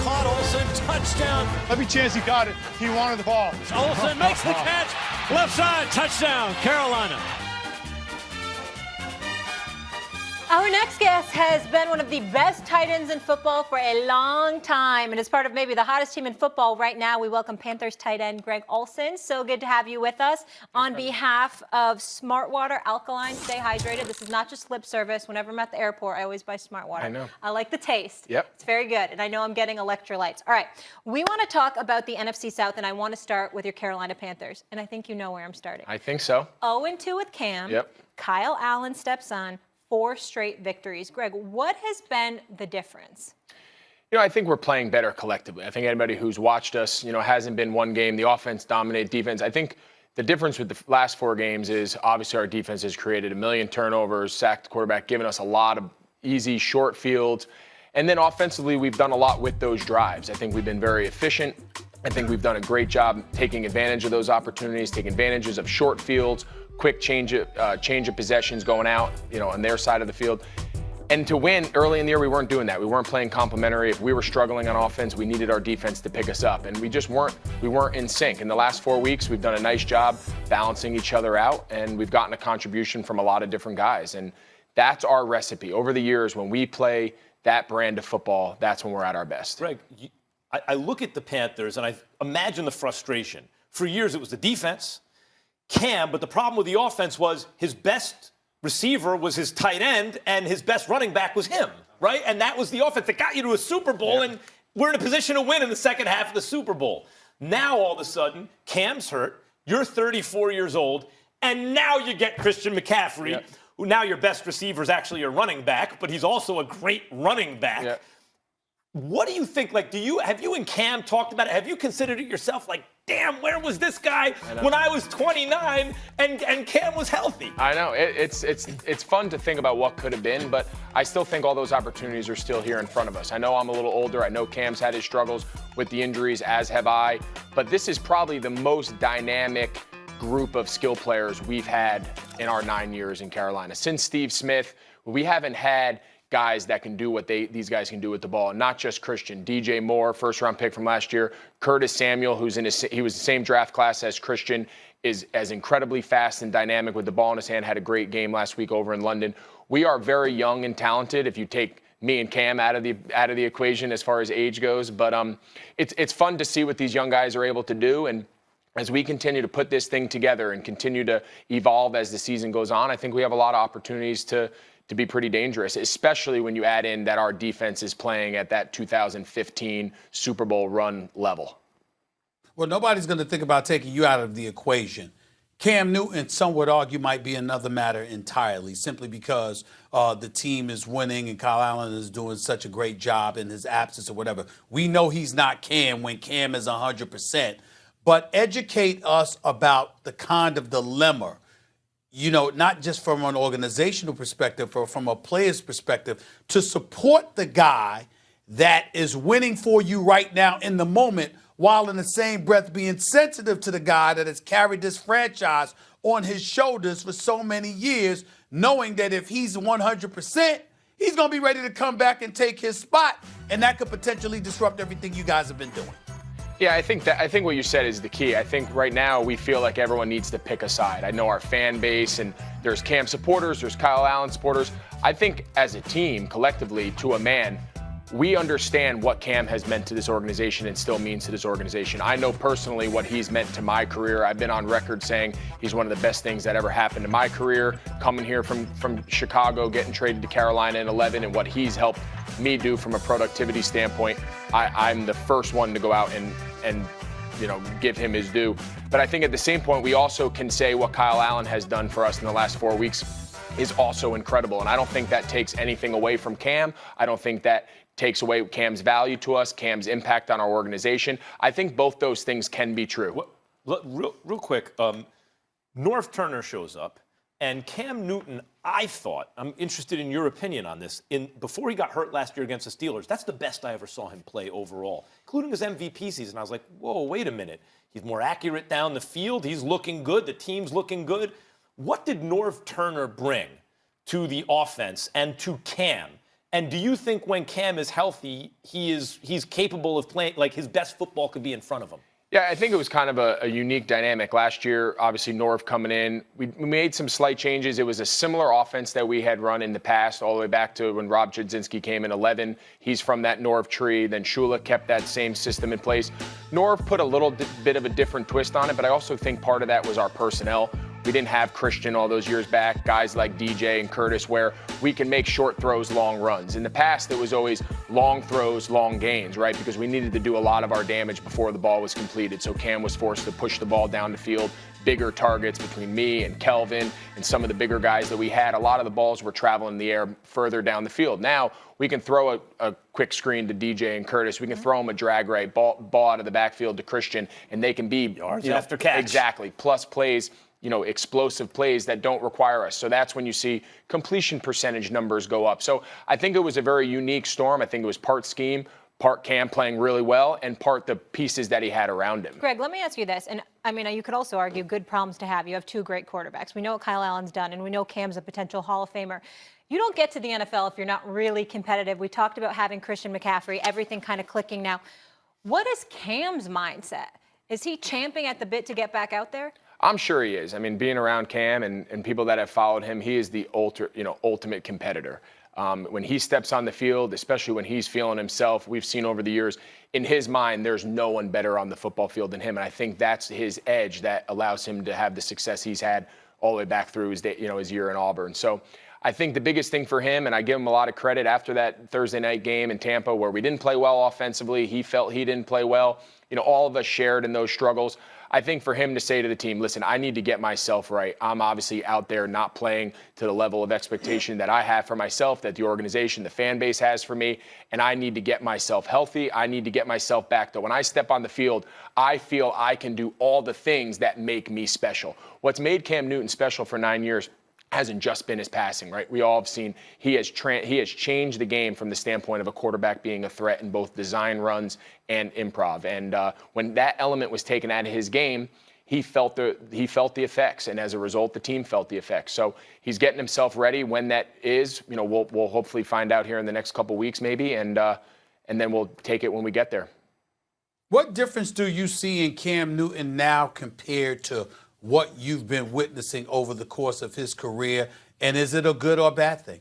Caught Olsen, touchdown. Every chance he got it, he wanted the ball. Olsen makes the catch. Left side, touchdown, Carolina. Our next guest has been one of the best tight ends in football for a long time and is part of maybe the hottest team in football right now. We welcome Panthers tight end Greg Olsen. So good to have you with us. On behalf of Smart Water Alkaline, stay hydrated. This is not just lip service. Whenever I'm at the airport, I always buy Smart Water. I know. I like the taste. Yep. It's very good. And I know I'm getting electrolytes. All right. We want to talk about the NFC South, and I want to start with your Carolina Panthers. And I think you know where I'm starting. I think so. 0-2 with Cam. Yep. Kyle Allen steps on. 4 straight victories. Greg, what has been the difference? You know, I think we're playing better collectively. I think anybody who's watched us, hasn't been one game. The offense dominated defense. I think the difference with the last 4 games is obviously our defense has created 1 million turnovers, sacked the quarterback, given us a lot of easy, short fields. And then offensively, we've done a lot with those drives. I think we've been very efficient. I think we've done a great job taking advantage of those opportunities, taking advantages of short fields, quick change of possessions going out, on their side of the field. And to win early in the year, we weren't doing that. We weren't playing complementary. If we were struggling on offense, we needed our defense to pick us up. And we just weren't in sync. In the last 4 weeks, we've done a nice job balancing each other out, and we've gotten a contribution from a lot of different guys. And that's our recipe. Over the years, when we play that brand of football, that's when we're at our best. Greg, I look at the Panthers, and I imagine the frustration. For years, it was the defense, Cam, but the problem with the offense was his best receiver was his tight end, and his best running back was him, right? And that was the offense that got you to a Super Bowl, and we're in a position to win in the second half of the Super Bowl. Now, all of a sudden, Cam's hurt, you're 34 years old, and now you get Christian McCaffrey, who now your best receiver is actually a running back, but he's also a great running back. What do you think? Have you and Cam talked about it? Have you considered it yourself? Damn, where was this guy when I was 29 and Cam was healthy? I know. It's fun to think about what could have been, but I still think all those opportunities are still here in front of us. I know I'm a little older. I know Cam's had his struggles with the injuries, as have I. But this is probably the most dynamic group of skill players we've had in our 9 years in Carolina. Since Steve Smith, we haven't had guys that can do what these guys can do with the ball, and not just Christian. DJ Moore, first-round pick from last year. Curtis Samuel, he was the same draft class as Christian, is as incredibly fast and dynamic with the ball in his hand, had a great game last week over in London. We are very young and talented if you take me and Cam out of the equation as far as age goes. But it's fun to see what these young guys are able to do, and as we continue to put this thing together and continue to evolve as the season goes on, I think we have a lot of opportunities to be pretty dangerous, especially when you add in that our defense is playing at that 2015 Super Bowl run level. Well, nobody's going to think about taking you out of the equation. Cam Newton, some would argue, might be another matter entirely, simply because the team is winning and Kyle Allen is doing such a great job in his absence or whatever. We know he's not Cam when Cam is 100%. But educate us about the kind of dilemma, not just from an organizational perspective, but from a player's perspective, to support the guy that is winning for you right now in the moment, while in the same breath being sensitive to the guy that has carried this franchise on his shoulders for so many years, knowing that if he's 100%, he's going to be ready to come back and take his spot, and that could potentially disrupt everything you guys have been doing. Yeah, I think what you said is the key. I think right now we feel like everyone needs to pick a side. I know our fan base, and there's Cam supporters, there's Kyle Allen supporters. I think as a team, collectively, to a man, we understand what Cam has meant to this organization and still means to this organization. I know personally what he's meant to my career. I've been on record saying he's one of the best things that ever happened to my career, coming here from Chicago, getting traded to Carolina in 11, and what he's helped me do from a productivity standpoint. I'm the first one to go out and give him his due. But I think at the same point, we also can say what Kyle Allen has done for us in the last 4 weeks is also incredible. And I don't think that takes anything away from Cam. I don't think that takes away Cam's value to us, Cam's impact on our organization. I think both those things can be true. Real quick, Norv Turner shows up, and Cam Newton, I thought, I'm interested in your opinion on this, before he got hurt last year against the Steelers, that's the best I ever saw him play overall, including his MVP season. I was like, whoa, wait a minute. He's more accurate down the field. He's looking good. The team's looking good. What did Norv Turner bring to the offense and to Cam? And do you think when Cam is healthy, he's capable of playing, like his best football could be in front of him? Yeah, I think it was kind of a unique dynamic. Last year, obviously, Norv coming in, we made some slight changes. It was a similar offense that we had run in the past, all the way back to when Rob Chudzinski came in 11. He's from that Norv tree. Then Shula kept that same system in place. Norv put a little bit of a different twist on it, but I also think part of that was our personnel. We didn't have Christian all those years back, guys like DJ and Curtis, where we can make short throws, long runs. In the past, it was always long throws, long gains, right? Because we needed to do a lot of our damage before the ball was completed. So Cam was forced to push the ball down the field, bigger targets between me and Kelvin and some of the bigger guys that we had. A lot of the balls were traveling in the air further down the field. Now we can throw a quick screen to DJ and Curtis. We can throw them a drag right ball out of the backfield to Christian, and they can be yards after catch. Exactly. Plus plays, explosive plays that don't require us. So that's when you see completion percentage numbers go up. So I think it was a very unique storm. I think it was part scheme, part Cam playing really well, and part the pieces that he had around him. Greg, let me ask you this. And I mean, you could also argue good problems to have. You have two great quarterbacks. We know what Kyle Allen's done, and we know Cam's a potential Hall of Famer. You don't get to the NFL if you're not really competitive. We talked about having Christian McCaffrey, everything kind of clicking now. What is Cam's mindset? Is he champing at the bit to get back out there? I'm sure he is. I mean, being around Cam and people that have followed him, he is the ultimate competitor. When he steps on the field, especially when he's feeling himself, we've seen over the years, in his mind, there's no one better on the football field than him. And I think that's his edge that allows him to have the success he's had all the way back through his year in Auburn. So I think the biggest thing for him, and I give him a lot of credit after that Thursday night game in Tampa where we didn't play well offensively, he felt he didn't play well. All of us shared in those struggles. I think for him to say to the team, listen, I need to get myself right. I'm obviously out there not playing to the level of expectation that I have for myself, that the organization, the fan base has for me, and I need to get myself healthy. I need to get myself back to when I step on the field, I feel I can do all the things that make me special. What's made Cam Newton special for 9 years hasn't just been his passing, right? We all have seen he has changed the game from the standpoint of a quarterback being a threat in both design runs and improv. And when that element was taken out of his game, he felt the effects, and as a result, the team felt the effects. So he's getting himself ready. When that is, we'll hopefully find out here in the next couple weeks, maybe, and then we'll take it when we get there. What difference do you see in Cam Newton now compared to what you've been witnessing over the course of his career, and is it a good or bad thing?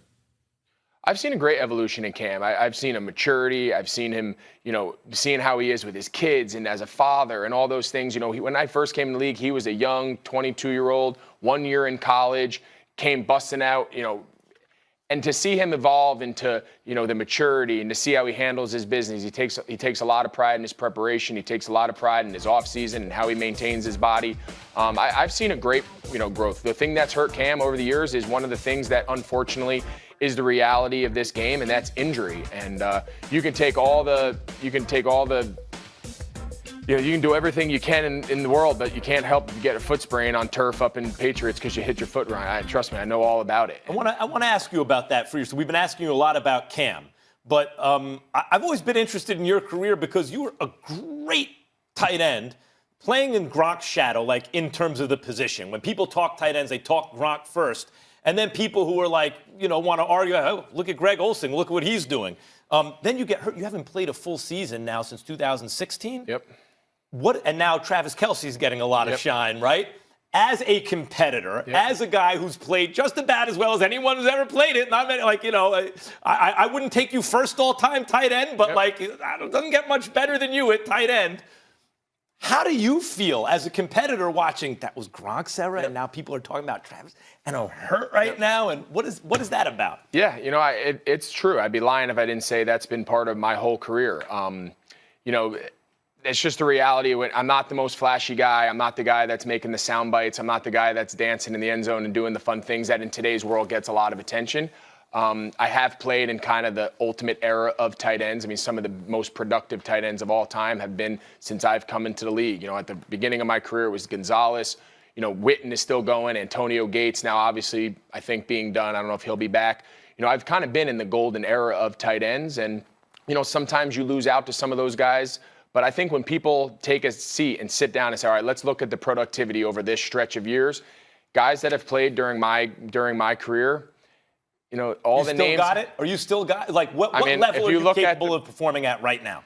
I've seen a great evolution in Cam. I've seen a maturity. I've seen him, seeing how he is with his kids and as a father and all those things. When I first came in the league, he was a young 22-year-old, 1 year in college, came busting out, and to see him evolve into, the maturity and to see how he handles his business. He takes a lot of pride in his preparation. He takes a lot of pride in his offseason and how he maintains his body. I've seen a great, growth. The thing that's hurt Cam over the years is one of the things that unfortunately is the reality of this game, and that's injury. And you can do everything you can in the world, but you can't help but get a foot sprain on turf up in Patriots because you hit your foot right. Trust me, I know all about it. I want to ask you about that for you. So we've been asking you a lot about Cam, but I've always been interested in your career because you were a great tight end playing in Gronk's shadow, like in terms of the position. When people talk tight ends, they talk Gronk first. And then people who are like, want to argue, oh, look at Greg Olsen, look what he's doing. Then you get hurt. You haven't played a full season now since 2016. Yep. And now Travis Kelce's getting a lot of shine, right? As a competitor, as a guy who's played just about as well as anyone who's ever played it, not many, I wouldn't take you first all-time tight end, but it doesn't get much better than you at tight end. How do you feel as a competitor watching that was Gronk's era, and now people are talking about Travis, and I'm hurt right now, and what is that about? Yeah, it's true. I'd be lying if I didn't say that's been part of my whole career. It's just the reality. I'm not the most flashy guy. I'm not the guy that's making the sound bites. I'm not the guy that's dancing in the end zone and doing the fun things that in today's world gets a lot of attention. I have played in kind of the ultimate era of tight ends. I mean, some of the most productive tight ends of all time have been since I've come into the league. At the beginning of my career it was Gonzalez. Witten is still going. Antonio Gates now, obviously, I think being done. I don't know if he'll be back. I've kind of been in the golden era of tight ends, and sometimes you lose out to some of those guys. But I think when people take a seat and sit down and say, all right, let's look at the productivity over this stretch of years, guys that have played during my career, you know, all You the still names. got it? Or you still got like what mean, level if are you you look at capable of performing at right now?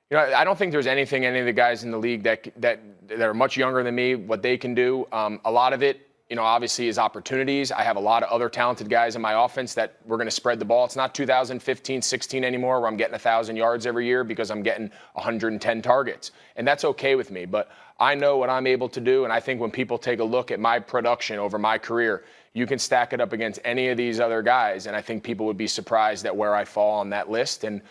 You know, I don't think there's anything any of the guys in the league that are much younger than me, what they can do. A lot of it, you know, obviously is opportunities. I have a lot of other talented guys in my offense that we're going to spread the ball. It's not 2015, 16 anymore where I'm getting 1,000 yards every year because I'm getting 110 targets. And that's okay with me. But I know what I'm able to do. And I think when people take a look at my production over my career, you can stack it up against any of these other guys. And I think people would be surprised at where I fall on that list. And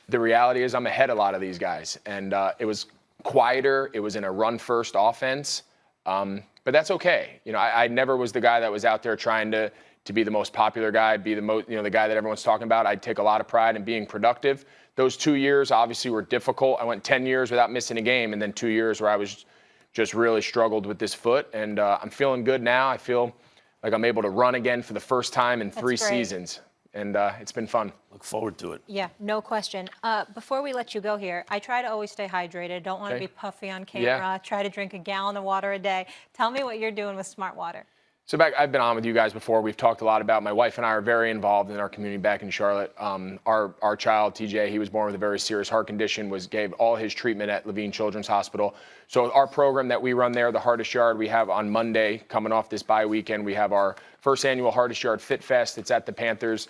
the reality is I'm ahead of a lot of these guys. And it was quieter. It was in a run-first offense. But that's okay. You know, I never was the guy that was out there trying to be the most popular guy, be the most, you know, the guy that everyone's talking about. I take a lot of pride in being productive. Those 2 years obviously were difficult. I went 10 years without missing a game, and then 2 years where I was just really struggled with this foot. And I'm feeling good now. I feel like I'm able to run again for the first time in 3 seasons. And it's been fun. Look forward to it. Yeah, no question. Before we let you go here, I try to always stay hydrated. Don't want to be puffy on camera. Yeah. Try to drink a gallon of water a day. Tell me what you're doing with Smart Water. So I've been on with you guys before. We've talked a lot about, my wife and I are very involved in our community back in Charlotte. Our child, TJ, he was born with a very serious heart condition, gave all his treatment at Levine Children's Hospital. So our program that we run there, the Hardest Yard, we have on Monday, coming off this bye weekend, we have our first annual Hardest Yard Fit Fest. It's at the Panthers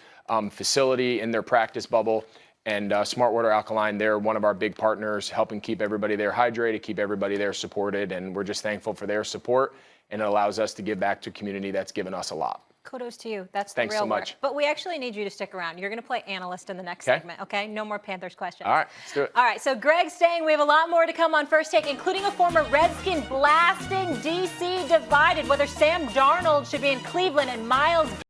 facility in their practice bubble. And Smart Water Alkaline, they're one of our big partners, helping keep everybody there hydrated, keep everybody there supported. And we're just thankful for their support. And it allows us to give back to a community that's given us a lot. Kudos to you. That's the Thanks real so much. work. But we actually need you to stick around. You're going to play analyst in the next segment, okay? No more Panthers questions. All right, let's do it. All right, so Greg's staying. We have a lot more to come on First Take, including a former Redskin blasting DC divided, whether Sam Darnold should be in Cleveland and Miles